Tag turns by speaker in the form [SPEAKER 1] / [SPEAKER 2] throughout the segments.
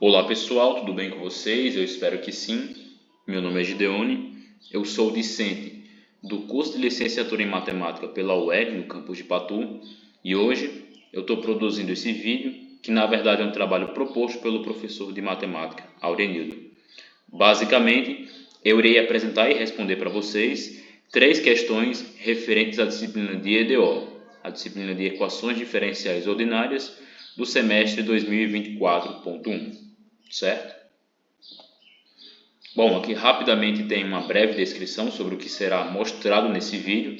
[SPEAKER 1] Olá pessoal, tudo bem com vocês? Eu espero que sim. Meu nome é Gideone, eu sou discente do curso de licenciatura em matemática pela UEG, no campus de Patu, e hoje eu estou produzindo esse vídeo, que na verdade é um trabalho proposto pelo professor de matemática, Aurenildo. Basicamente, eu irei apresentar e responder para vocês 3 questões referentes à disciplina de EDO, a disciplina de Equações Diferenciais Ordinárias do semestre 2024.1. Certo? Bom, aqui rapidamente tem uma breve descrição sobre o que será mostrado nesse vídeo.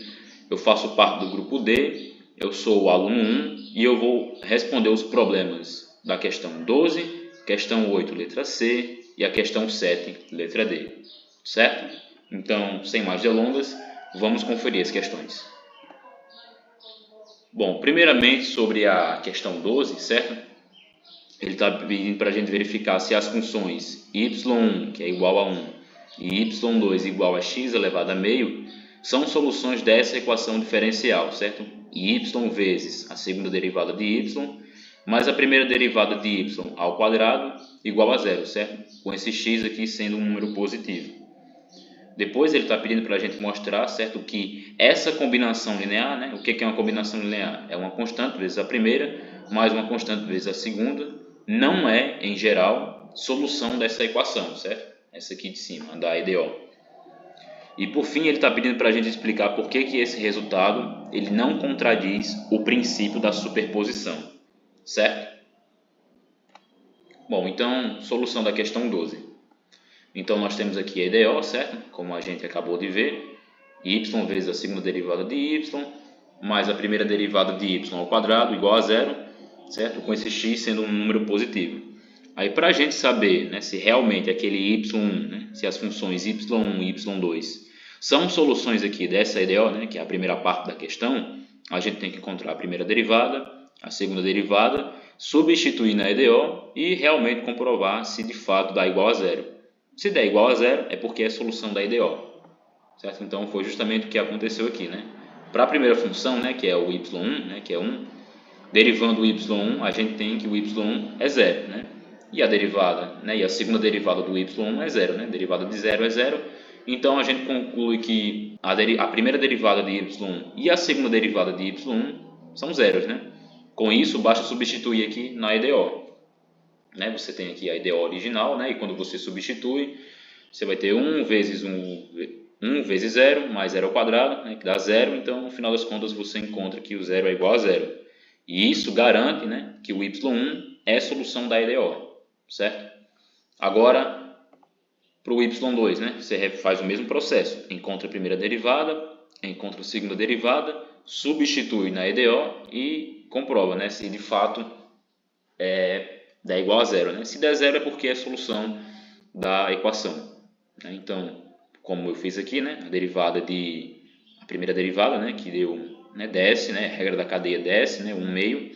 [SPEAKER 1] Eu faço parte do grupo D, eu sou o aluno 1 e eu vou responder os problemas da questão 12, questão 8, letra C e a questão 7, letra D. Certo? Então, sem mais delongas, vamos conferir as questões. Bom, primeiramente sobre a questão 12, certo? Ele está pedindo para a gente verificar se as funções y1, que é igual a 1, e y2 igual a x elevado a meio, são soluções dessa equação diferencial, certo? Y vezes a segunda derivada de y, mais a primeira derivada de y ao quadrado, igual a zero, certo? Com esse x aqui sendo um número positivo. Depois ele está pedindo para a gente mostrar, certo, que essa combinação linear, né? O que é uma combinação linear? É uma constante vezes a primeira, mais uma constante vezes a segunda, não é, em geral, solução dessa equação, certo? Essa aqui de cima, da EDO. E por fim ele está pedindo para a gente explicar por que esse resultado ele não contradiz o princípio da superposição, certo? Bom, então, solução da questão 12. Então nós temos aqui a EDO, certo? Como a gente acabou de ver, y vezes a segunda derivada de y, mais a primeira derivada de y ao quadrado, igual a zero, certo? Com esse x sendo um número positivo. Aí para a gente saber, né, se realmente aquele y1, né, se as funções y1 e y2 são soluções aqui dessa EDO, né, que é a primeira parte da questão, a gente tem que encontrar a primeira derivada, a segunda derivada, substituir na EDO e realmente comprovar se de fato dá igual a zero. Se der igual a zero, é porque é solução da EDO. Certo? Então, foi justamente o que aconteceu aqui. Né? Para a primeira função, né, que é o y1, né, que é 1, derivando o y1, a gente tem que o y1 é zero. Né? E a derivada, né, e a segunda derivada do y1 é zero. Né? A derivada de zero é zero. Então, a gente conclui que a primeira derivada de y1 e a segunda derivada de y1 são zeros. Né? Com isso, basta substituir aqui na EDO. Né? Você tem aqui a EDO original, né? E quando você substitui, você vai ter 1 vezes 1 vezes 0, mais 0 ao quadrado, né? Que dá 0. Então, no final das contas, você encontra que o 0 é igual a 0. E isso garante, né, que o y1 é solução da EDO, certo? Agora, para o y2, né, você faz o mesmo processo. Encontra a primeira derivada, encontra a segunda derivada, substitui na EDO e comprova, né, se de fato dá igual a zero. Né? Se der zero é porque é solução da equação. Né? Então, como eu fiz aqui, né? A primeira derivada, né? Que deu, né? Desce, né? A regra da cadeia desce, né? 1 meio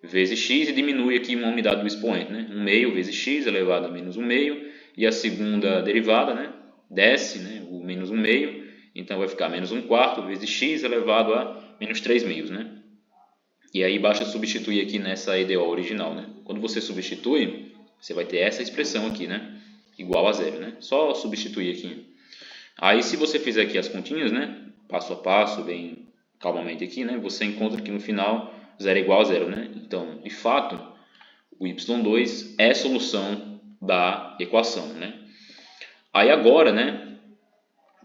[SPEAKER 1] vezes x e diminui aqui uma unidade do expoente. Né? 1 meio vezes x elevado a menos 1 meio. E a segunda derivada, né? Desce, né? O menos 1 meio. Então vai ficar menos 1 quarto vezes x elevado a menos 3 meios. Né? E aí basta substituir aqui nessa EDO original, né? Quando você substitui, você vai ter essa expressão aqui, né? Igual a zero, né? Só substituir aqui. Aí se você fizer aqui as continhas, né? Passo a passo, bem calmamente aqui, né? Você encontra que no final 0 é igual a zero, né? Então, de fato, o y2 é solução da equação, né? Aí agora, né?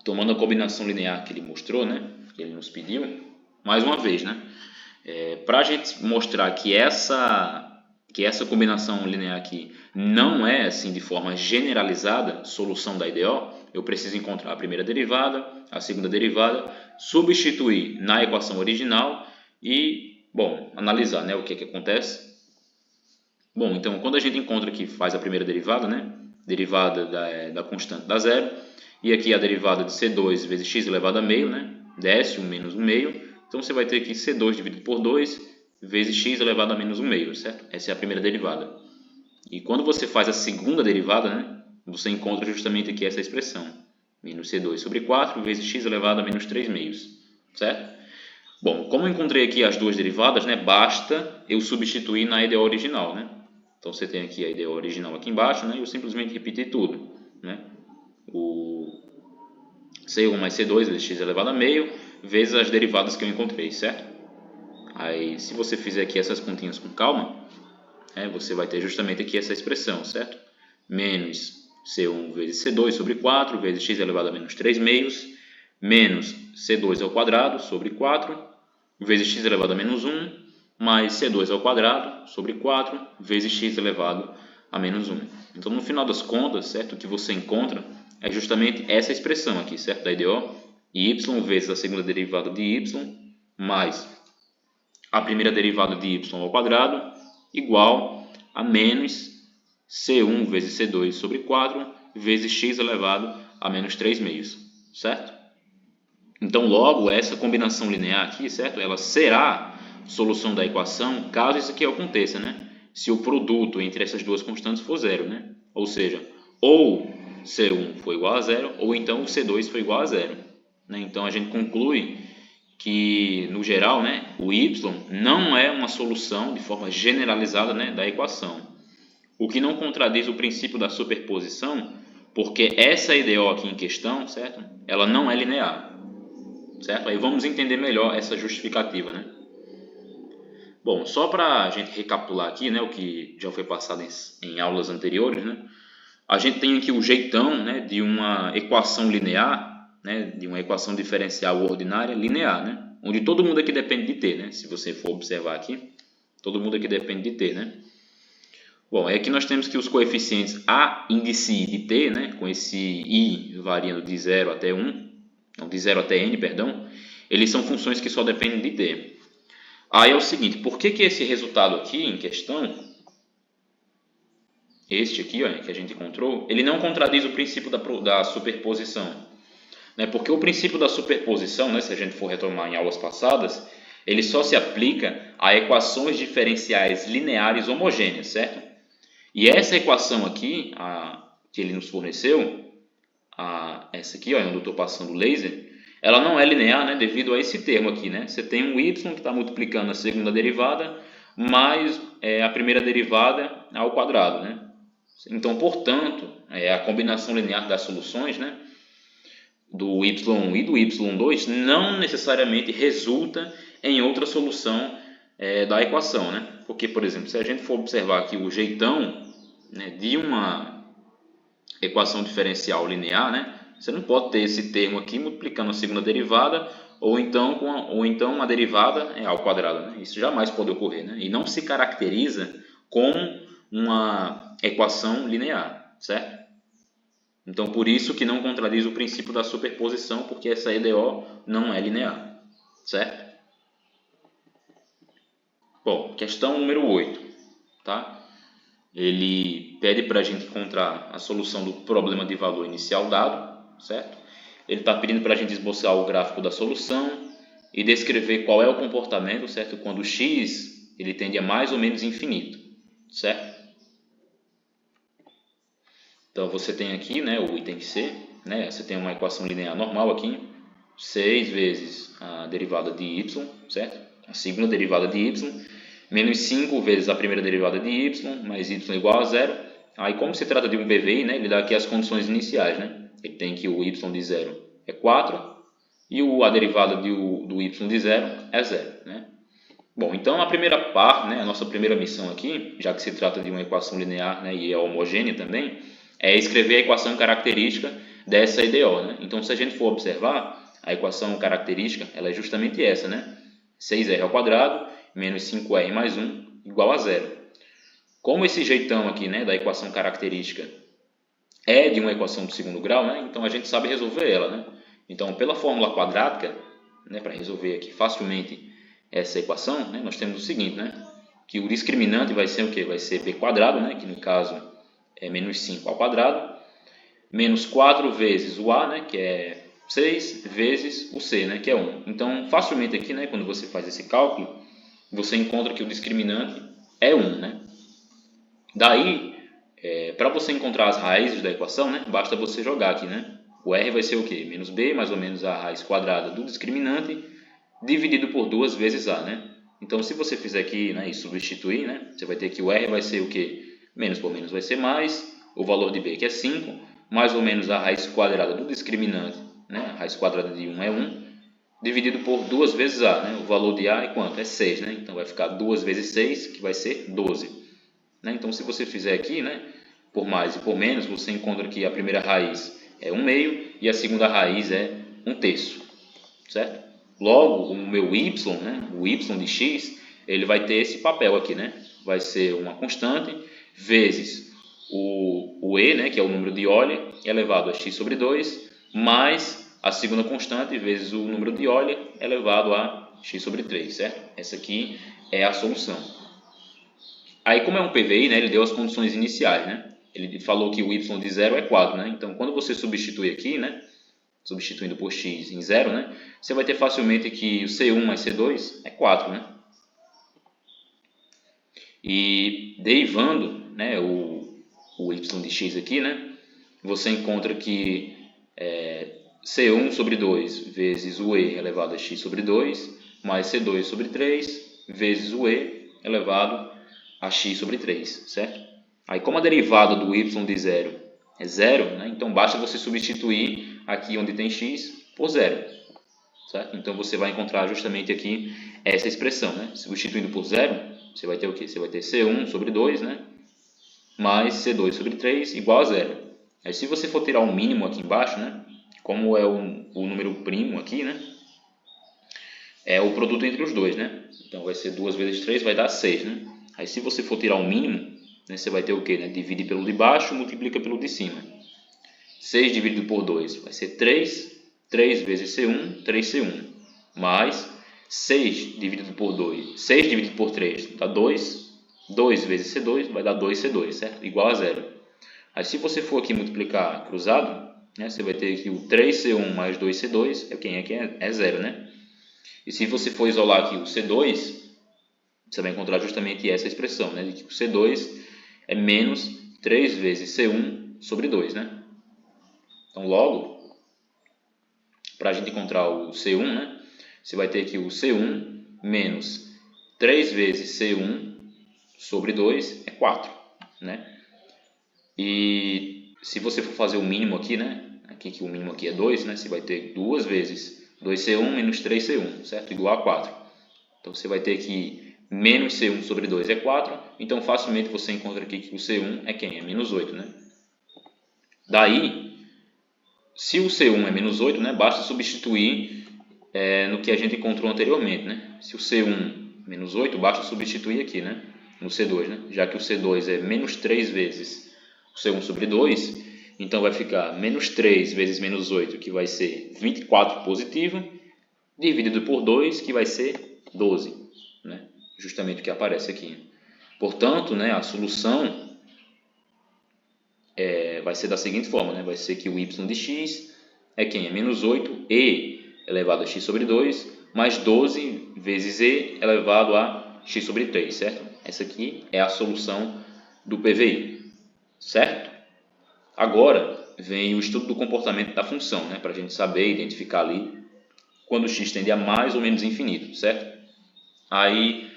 [SPEAKER 1] Tomando a combinação linear que ele mostrou, né? Que ele nos pediu, mais uma vez, né? Para a gente mostrar que essa combinação linear aqui não é assim de forma generalizada solução da EDO, eu preciso encontrar a primeira derivada, a segunda derivada, substituir na equação original e, bom, analisar, né, o que acontece. Bom, então quando a gente encontra aqui, faz a primeira derivada, né, derivada da constante dá zero, e aqui a derivada de C2 vezes x elevado a meio, né, desce 1 menos 1 meio. Então, você vai ter aqui C2 dividido por 2 vezes x elevado a menos 1 meio, certo? Essa é a primeira derivada. E quando você faz a segunda derivada, né, você encontra justamente aqui essa expressão. Menos C2 sobre 4 vezes x elevado a menos 3 meios, certo? Bom, como eu encontrei aqui as duas derivadas, né, basta eu substituir na EDO original, né? Então você tem aqui a ideia original aqui embaixo, né? Eu simplesmente repeti tudo, né? O C1 mais C2 vezes x elevado a meio vezes as derivadas que eu encontrei, certo? Aí, se você fizer aqui essas continhas com calma, você vai ter justamente aqui essa expressão, certo? Menos C1 vezes C2 sobre 4 vezes x elevado a menos 3 meios menos C2 ao quadrado sobre 4 vezes x elevado a menos 1 mais C2 ao quadrado sobre 4 vezes x elevado a menos 1. Então, no final das contas, certo? O que você encontra é justamente essa expressão aqui, certo? Da IDO, y vezes a segunda derivada de y mais a primeira derivada de y ao quadrado igual a menos C1 vezes C2 sobre 4 vezes x elevado a menos 3 meios, certo? Então, logo, essa combinação linear aqui, certo? Ela será solução da equação caso isso aqui aconteça, né? Se o produto entre essas duas constantes for zero, né? Ou seja, ou C1 for igual a zero, ou então o C2 for igual a zero, né? Então, a gente conclui que, no geral, né, o y não é uma solução de forma generalizada, né, da equação. O que não contradiz o princípio da superposição, porque essa IDO aqui em questão, certo? Ela não é linear, certo? Aí vamos entender melhor essa justificativa, né? Bom, só para a gente recapitular aqui, né, o que já foi passado em aulas anteriores, né? A gente tem aqui o jeitão, né, de uma equação linear, né, de uma equação diferencial ordinária linear, né? Onde todo mundo aqui depende de t, né? Se você for observar aqui, todo mundo aqui depende de t, né? Bom, aqui nós temos que os coeficientes a índice de t, né, com esse i variando de 0 até 1, não, de 0 até n, perdão, eles são funções que só dependem de t. Aí é o seguinte, por que esse resultado aqui em questão, este aqui, ó, que a gente encontrou, ele não contradiz o princípio da superposição? Né? Porque o princípio da superposição, né, se a gente for retomar em aulas passadas, ele só se aplica a equações diferenciais lineares homogêneas, certo? E essa equação aqui, que ele nos forneceu, essa aqui, ó, onde eu estou passando o laser, ela não é linear, né, devido a esse termo aqui, né? Você tem um y que está multiplicando a segunda derivada mais a primeira derivada ao quadrado, né? Então, portanto, a combinação linear das soluções, né, do y1 e do y2 não necessariamente resulta em outra solução da equação, né? Porque, por exemplo, se a gente for observar aqui o jeitão, né, de uma equação diferencial linear, né, você não pode ter esse termo aqui multiplicando a segunda derivada ou então a derivada ao quadrado, né? Isso jamais pode ocorrer, né? E não se caracteriza como uma equação linear, certo? Então, por isso que não contradiz o princípio da superposição, porque essa EDO não é linear, certo? Bom, questão número 8, tá? Ele pede para a gente encontrar a solução do problema de valor inicial dado, certo? Ele está pedindo para a gente esboçar o gráfico da solução e descrever qual é o comportamento, certo? Quando x ele tende a mais ou menos infinito, certo? Então, você tem aqui, né, o item C, né, você tem uma equação linear normal aqui, 6 vezes a derivada de y, certo? A segunda derivada de y, menos 5 vezes a primeira derivada de y, mais y igual a zero. Aí, como se trata de um PVI, né, ele dá aqui as condições iniciais, né? Ele tem que o y de zero é 4 e a derivada do y de zero é zero, né? Bom, então a primeira parte, né, a nossa primeira missão aqui, já que se trata de uma equação linear, né, e é homogênea também, é escrever a equação característica dessa IDO, né? Então, se a gente for observar, a equação característica ela é justamente essa, né? 6r ao quadrado menos 5r mais 1 igual a zero. Como esse jeitão aqui, né, da equação característica é de uma equação do segundo grau, né? Então a gente sabe resolver ela, né? Então, pela fórmula quadrática, né, para resolver aqui facilmente essa equação, né, nós temos o seguinte, né? Que o discriminante vai ser o quê? Vai ser b quadrado, né? Que no caso é menos 5 ao quadrado, menos 4 vezes o a, né, que é 6, vezes o c, né, que é 1. Então, facilmente aqui, né, quando você faz esse cálculo, você encontra que o discriminante é 1. Né? Daí, para você encontrar as raízes da equação, né, basta você jogar aqui. Né? O r vai ser o quê? Menos b, mais ou menos a raiz quadrada do discriminante, dividido por 2 vezes a. Né? Então, se você fizer aqui, né, e substituir, né, você vai ter que o r vai ser o quê? Menos por menos vai ser mais, o valor de b que é 5, mais ou menos a raiz quadrada do discriminante, né? A raiz quadrada de 1 é 1, dividido por 2 vezes a, né? O valor de a é quanto? É 6, né? Então vai ficar 2 vezes 6, que vai ser 12. Né? Então se você fizer aqui, né? Por mais e por menos, você encontra que a primeira raiz é 1 meio e a segunda raiz é 1 terço, certo? Logo, o meu y, né? O y de x, ele vai ter esse papel aqui, né? Vai ser uma constante vezes o e, né, que é o número de Euler, elevado a x sobre 2, mais a segunda constante vezes o número de Euler elevado a x sobre 3, certo? Essa aqui é a solução. Aí, como é um PVI, né, ele deu as condições iniciais, né? Ele falou que o y de 0 é 4, né? Então, quando você substitui aqui, né, substituindo por x em 0, né, você vai ter facilmente que o C1 mais C2 é 4, né? E derivando, né, o y de x aqui, né, você encontra que C1 sobre 2 vezes o e elevado a x sobre 2 mais C2 sobre 3 vezes o e elevado a x sobre 3, certo? Aí, como a derivada do y de 0 é 0, né, então basta você substituir aqui onde tem x por 0, certo? Então você vai encontrar justamente aqui essa expressão, né? Substituindo por 0, você vai ter o quê? Você vai ter C1 sobre 2, né, mais C2 sobre 3 igual a 0. Aí, se você for tirar um mínimo aqui embaixo, né, como é o número primo aqui, né, é o produto entre os dois, né? Então vai ser 2 vezes 3 vai dar 6, né? Aí, se você for tirar um mínimo, né, você vai ter o quê? Né? Divide pelo de baixo, multiplica pelo de cima. 6 dividido por 2 vai ser 3. 3 vezes C1, 3C1. Mais 6 dividido por 2. 6 dividido por 3 dá 2. 2 vezes C2 vai dar 2C2, certo? Igual a 0. Aí, se você for aqui multiplicar cruzado, né, você vai ter que o 3C1 mais 2C2 é 0, né? E se você for isolar aqui o C2, você vai encontrar justamente essa expressão, né, de que o C2 é menos 3 vezes C1 sobre 2, né? Então, logo, para a gente encontrar o C1, né, você vai ter que o C1 menos 3 vezes C1 sobre 2 é 4, né? E se você for fazer o mínimo aqui, né, aqui que o mínimo aqui é 2, né, você vai ter 2 vezes 2C1 menos 3C1, certo? Igual a 4. Então, você vai ter que menos C1 sobre 2 é 4, então facilmente você encontra aqui que o C1 é quem? É menos 8, né? Daí, se o C1 é menos 8, né, basta substituir no que a gente encontrou anteriormente, né? Se o C1 menos 8, basta substituir aqui, né, no C2, né? Já que o C2 é menos 3 vezes o C1 sobre 2, então vai ficar menos 3 vezes menos 8, que vai ser 24 positivo, dividido por 2, que vai ser 12, né? Justamente o que aparece aqui. Portanto, né, a solução vai ser da seguinte forma, né? Vai ser que o y de x é quem? É menos 8e elevado a x sobre 2 mais 12 vezes e elevado a x sobre 3, certo? Essa aqui é a solução do PVI, certo? Agora vem o estudo do comportamento da função, né? Para a gente saber identificar ali quando x tende a mais ou menos infinito, certo? Aí,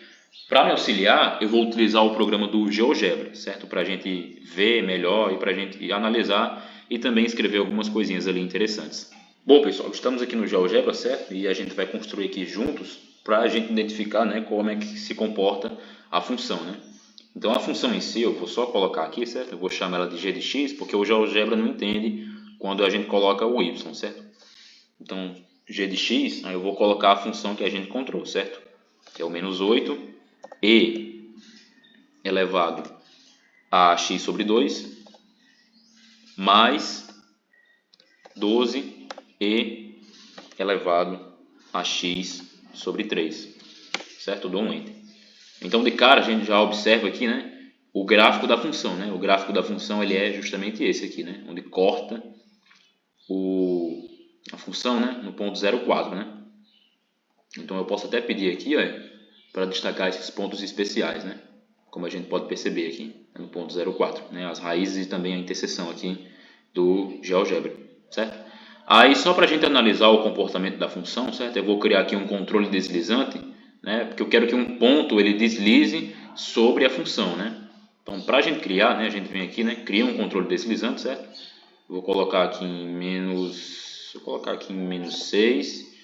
[SPEAKER 1] para me auxiliar, eu vou utilizar o programa do GeoGebra, certo? Para a gente ver melhor e para a gente analisar e também escrever algumas coisinhas ali interessantes. Bom, pessoal, estamos aqui no GeoGebra, certo? E a gente vai construir aqui juntos para a gente identificar, né, como é que se comporta a função, né? Então, a função em si, eu vou só colocar aqui, certo? Eu vou chamar ela de g de x, porque o GeoGebra não entende quando a gente coloca o y, certo? Então, g de x, aí eu vou colocar a função que a gente encontrou, certo? Que é o menos 8e elevado a x sobre 2 mais 12e elevado a x sobre 3, certo? Eu dou um enter. Então, de cara, a gente já observa aqui, né, o gráfico da função, né? O gráfico da função ele é justamente esse aqui, né? Onde corta a função, né, no ponto 0,4, né? Então, eu posso até pedir aqui, para destacar esses pontos especiais, né? Como a gente pode perceber aqui, no ponto 0,4, né? As raízes e também a interseção aqui do GeoGebra, certo? Aí, só para a gente analisar o comportamento da função, certo? Eu vou criar aqui um controle deslizante, né? Porque eu quero que um ponto ele deslize sobre a função, né? Então, para a gente criar, né, a gente vem aqui, né, cria um controle deslizante, certo? Vou colocar aqui em menos 6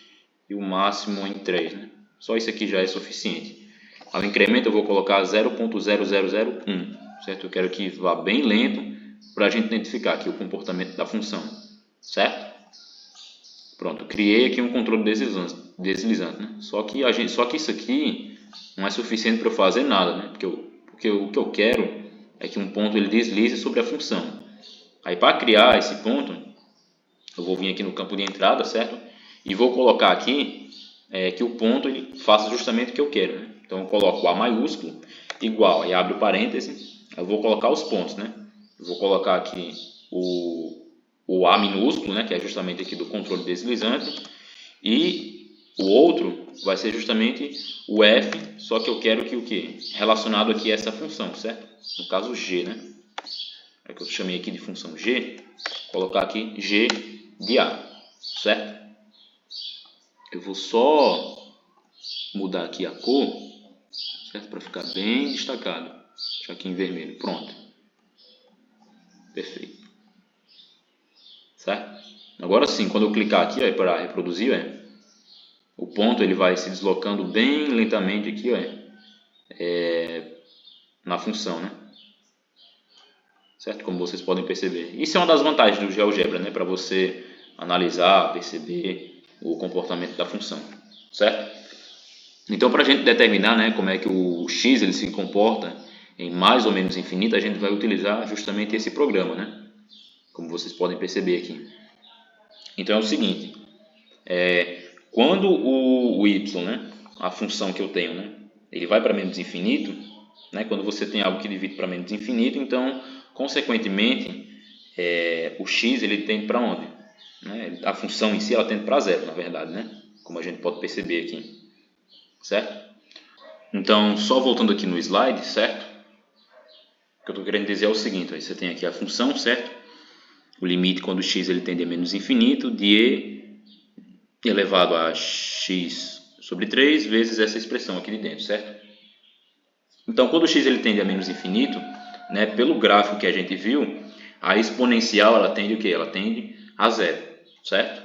[SPEAKER 1] e o máximo em 3, né? Só isso aqui já é suficiente. Ao incremento eu vou colocar 0.0001, certo? Eu quero que vá bem lento para a gente identificar aqui o comportamento da função, certo? Pronto, criei aqui um controle deslizante, né? Só que isso aqui não é suficiente para eu fazer nada, né? Porque o que eu quero é que um ponto ele deslize sobre a função. Aí para criar esse ponto, eu vou vir aqui no campo de entrada, certo? E vou colocar aqui que o ponto ele faça justamente o que eu quero, né? Então eu coloco A maiúsculo igual, aí abre o parêntese, eu vou colocar os pontos, né? Eu vou colocar aqui o A minúsculo, né? Que é justamente aqui do controle deslizante, e o outro vai ser justamente o F, só que eu quero que o que? Relacionado aqui a essa função, certo? No caso G, né? É que eu chamei aqui de função G, colocar aqui G de A, certo? Eu vou só mudar aqui a cor, certo? Para ficar bem destacado. Deixar aqui em vermelho, pronto. Perfeito. Certo? Agora sim, quando eu clicar aqui para reproduzir, o ponto ele vai se deslocando bem lentamente aqui, na função, né? Certo? Como vocês podem perceber. Isso é uma das vantagens do GeoGebra, né? Para você analisar, perceber o comportamento da função, certo? Então, para a gente determinar, né, como é que o x ele se comporta em mais ou menos infinito, a gente vai utilizar justamente esse programa, né? Como vocês podem perceber aqui. Então é o seguinte, quando o y, né, a função que eu tenho, né, ele vai para menos infinito, né, quando você tem algo que divide para menos infinito, então, consequentemente, o x ele tende para onde? Né? A função em si ela tende para zero, na verdade, né? Como a gente pode perceber aqui, certo? Então, só voltando aqui no slide, certo? O que eu estou querendo dizer é o seguinte, aí você tem aqui a função, certo? O limite quando x ele tende a menos infinito de e elevado a x sobre 3 vezes essa expressão aqui de dentro, certo? Então, quando o x ele tende a menos infinito, né, pelo gráfico que a gente viu, a exponencial ela tende o quê? Ela tende a zero, certo?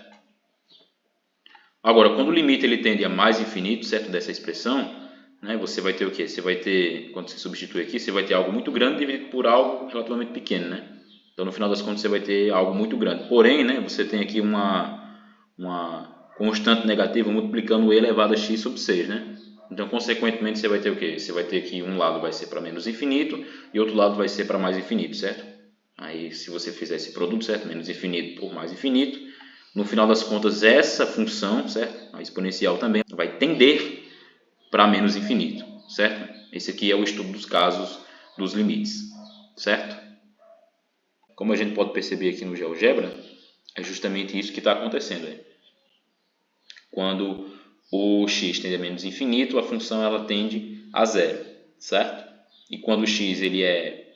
[SPEAKER 1] Agora, quando o limite ele tende a mais infinito, certo, dessa expressão, né, você vai ter o quê? Você vai ter, quando você substitui aqui, você vai ter algo muito grande dividido por algo relativamente pequeno, né? Então, no final das contas, você vai ter algo muito grande. Porém, né, você tem aqui uma constante negativa multiplicando e elevado a x sobre 6, né? Então, consequentemente, você vai ter o quê? Você vai ter que um lado vai ser para menos infinito e outro lado vai ser para mais infinito, certo? Aí, se você fizer esse produto, certo? Menos infinito por mais infinito, no final das contas, essa função, certo? A exponencial também vai tender para menos infinito, certo? Esse aqui é o estudo dos casos dos limites, certo? Como a gente pode perceber aqui no GeoGebra, é justamente isso que está acontecendo. Quando o x tende a menos infinito, a função ela tende a zero, certo? E quando o x ele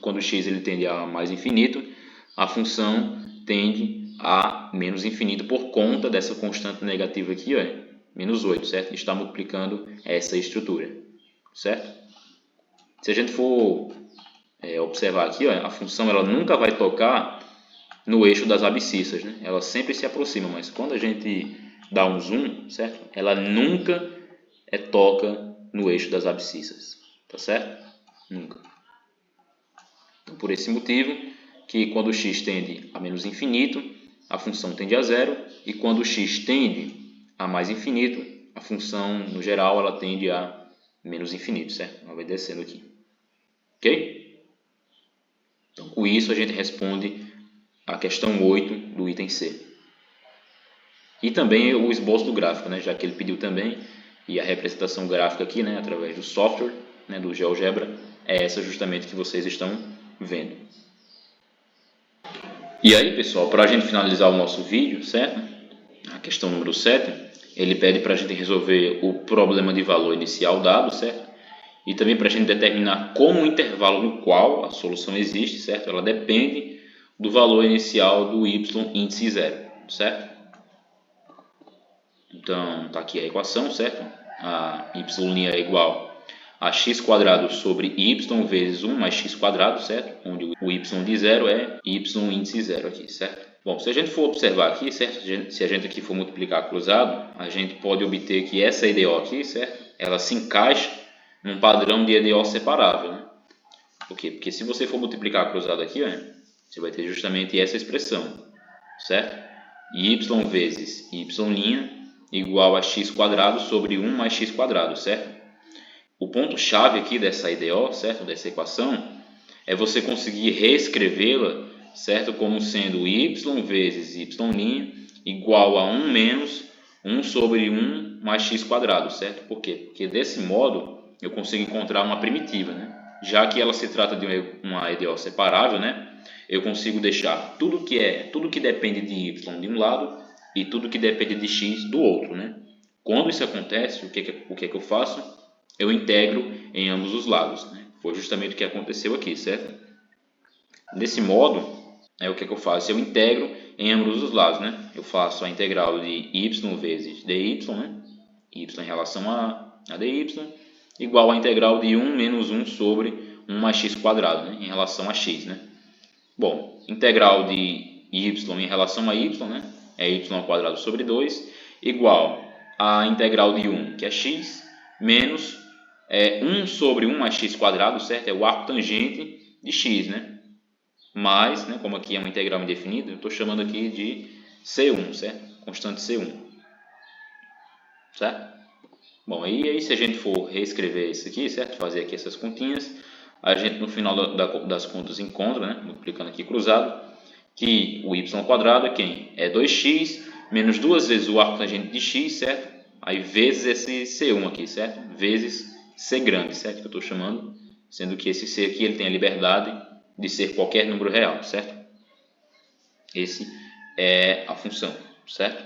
[SPEAKER 1] quando o x ele tende a mais infinito, a função tende a menos infinito por conta dessa constante negativa aqui, menos 8, certo? Está multiplicando essa estrutura, certo? Se a gente for observar aqui, a função ela nunca vai tocar no eixo das abscissas, né? Ela sempre se aproxima, mas quando a gente dá um zoom, certo? Ela nunca toca no eixo das abscissas, tá certo? Nunca. Então, por esse motivo, que quando o x tende a menos infinito, a função tende a zero, e quando o x tende a mais infinito, a função, no geral, ela tende a menos infinito, certo? Ela vai descendo aqui. Ok? Então, com isso, a gente responde a questão 8 do item C. E também o esboço do gráfico, né? Já que ele pediu também, e a representação gráfica aqui, né? Através do software, né? Do GeoGebra, é essa justamente que vocês estão vendo. E aí, pessoal, para a gente finalizar o nosso vídeo, certo? A questão número 7, ele pede para a gente resolver o problema de valor inicial dado, certo? E também para a gente determinar como o intervalo no qual a solução existe, certo? Ela depende do valor inicial do y índice zero, certo? Então, está aqui a equação, certo? A y' é igual ax² sobre y vezes 1 mais x², certo? Onde o y de 0 é y índice 0 aqui, certo? Bom, se a gente for observar aqui, certo? Se a gente aqui for multiplicar cruzado, a gente pode obter que essa EDO aqui, certo? Ela se encaixa num padrão de EDO separável, né? Por quê? Porque se você for multiplicar cruzado aqui, ó, você vai ter justamente essa expressão, certo? Y vezes y' igual a x² sobre 1 mais x², certo? O ponto-chave aqui dessa EDO, certo? Dessa equação, é você conseguir reescrevê-la, certo? Como sendo y vezes y' igual a 1 menos 1 sobre 1 mais x², certo? Por quê? Porque desse modo eu consigo encontrar uma primitiva, né? Já que ela se trata de uma EDO separável, né? Eu consigo deixar tudo que depende de y de um lado e tudo que depende de x do outro, né? Quando isso acontece, o que eu faço? Eu integro em ambos os lados, né? Foi justamente o que aconteceu aqui, certo? Desse modo, o que eu faço? Eu integro em ambos os lados, né? Eu faço a integral de y vezes dy, né? Y em relação a dy, igual a integral de 1 menos 1 sobre 1 mais x², né? Em relação a x, né? Bom, integral de y em relação a y, né? É y² sobre 2, igual a integral de 1, que é x, menos 1 sobre 1 mais x², certo? É o arco tangente de x, né? Mais, né, como aqui é uma integral indefinida, eu estou chamando aqui de C1, certo? Constante C1, certo? Bom, aí se a gente for reescrever isso aqui, certo? Fazer aqui essas continhas, a gente no final das contas encontra, né? Multiplicando aqui cruzado, que o y² é quem? É 2x menos 2 vezes o arco tangente de x, certo? Aí vezes esse C1 aqui, certo? Vezes C grande, certo? Que eu estou chamando, sendo que esse C aqui ele tem a liberdade de ser qualquer número real, certo? Esse é a função, certo?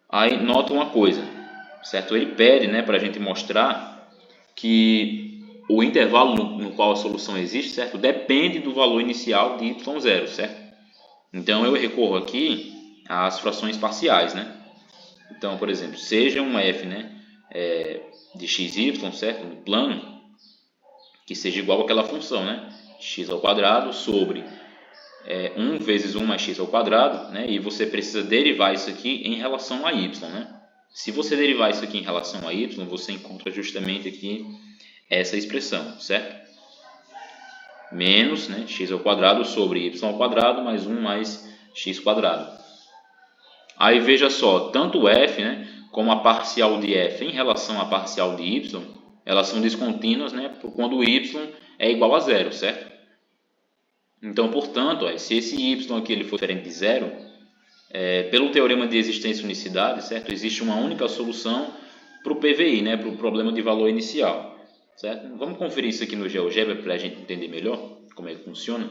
[SPEAKER 1] Aí nota uma coisa, certo? Ele pede, né, para a gente mostrar que o intervalo no qual a solução existe, certo? Depende do valor inicial de y0, certo? Então eu recorro aqui às frações parciais, né? Então, por exemplo, seja um f, né, de xy, certo? No plano, que seja igual àquela função, né? x² sobre 1 vezes 1 mais x², né? E você precisa derivar isso aqui em relação a y, né? Se você derivar isso aqui em relação a y, você encontra justamente aqui essa expressão, certo? Menos, né, x² sobre y² mais 1 mais x². Aí veja só, tanto f, né, como a parcial de f em relação à parcial de y, elas são descontínuas, né, quando o y é igual a zero, certo? Então, portanto, se esse y aqui ele for diferente de zero, pelo teorema de existência e unicidade, certo? Existe uma única solução para o PVI, né? Para o problema de valor inicial, certo? Vamos conferir isso aqui no GeoGebra para a gente entender melhor como é que funciona.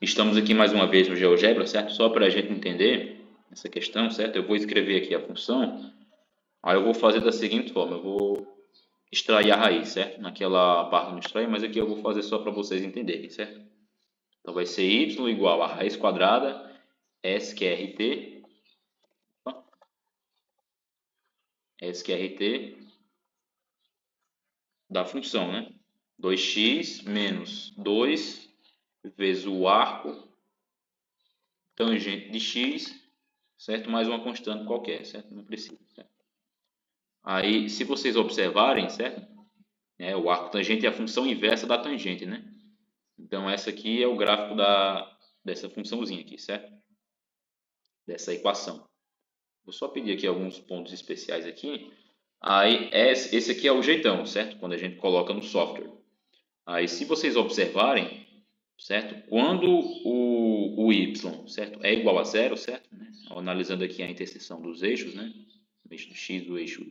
[SPEAKER 1] Estamos aqui mais uma vez no GeoGebra, certo? Só para a gente entender essa questão, certo? Eu vou escrever aqui a função, aí eu vou fazer da seguinte forma, eu vou extrair a raiz, certo? Naquela parte não extrair, mas aqui eu vou fazer só para vocês entenderem, certo? Então vai ser y igual a raiz quadrada SQRT da função, né? 2x menos 2 vezes o arco tangente de x, certo? Mais uma constante qualquer, certo? Não precisa, certo? Aí, se vocês observarem, certo? O arco tangente é a função inversa da tangente, né? Então, essa aqui é o gráfico dessa funçãozinha aqui, certo? Dessa equação. Vou só pedir aqui alguns pontos especiais aqui. Aí, esse aqui é o jeitão, certo? Quando a gente coloca no software. Aí, se vocês observarem, certo? Quando o y, certo? É igual a zero, certo? Analisando aqui a interseção dos eixos, né? O eixo do x do eixo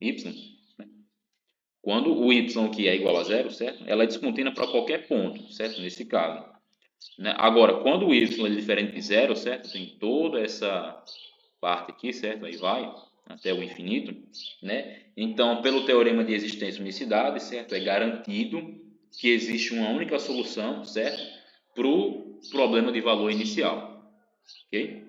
[SPEAKER 1] y. Né? Quando o y aqui é igual a zero, certo? Ela é descontínua para qualquer ponto, certo? Nesse caso. Né? Agora, quando o y é diferente de zero, certo? Tem toda essa parte aqui, certo? Aí vai até o infinito, né? Então, pelo teorema de existência e unicidade, certo? É garantido que existe uma única solução, certo? Para o problema de valor inicial, ok?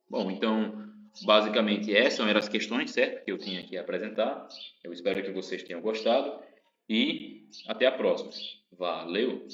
[SPEAKER 1] Bom, então, basicamente essas eram as questões, certo? Que eu tinha aqui a apresentar. Eu espero que vocês tenham gostado. e até a próxima. Valeu!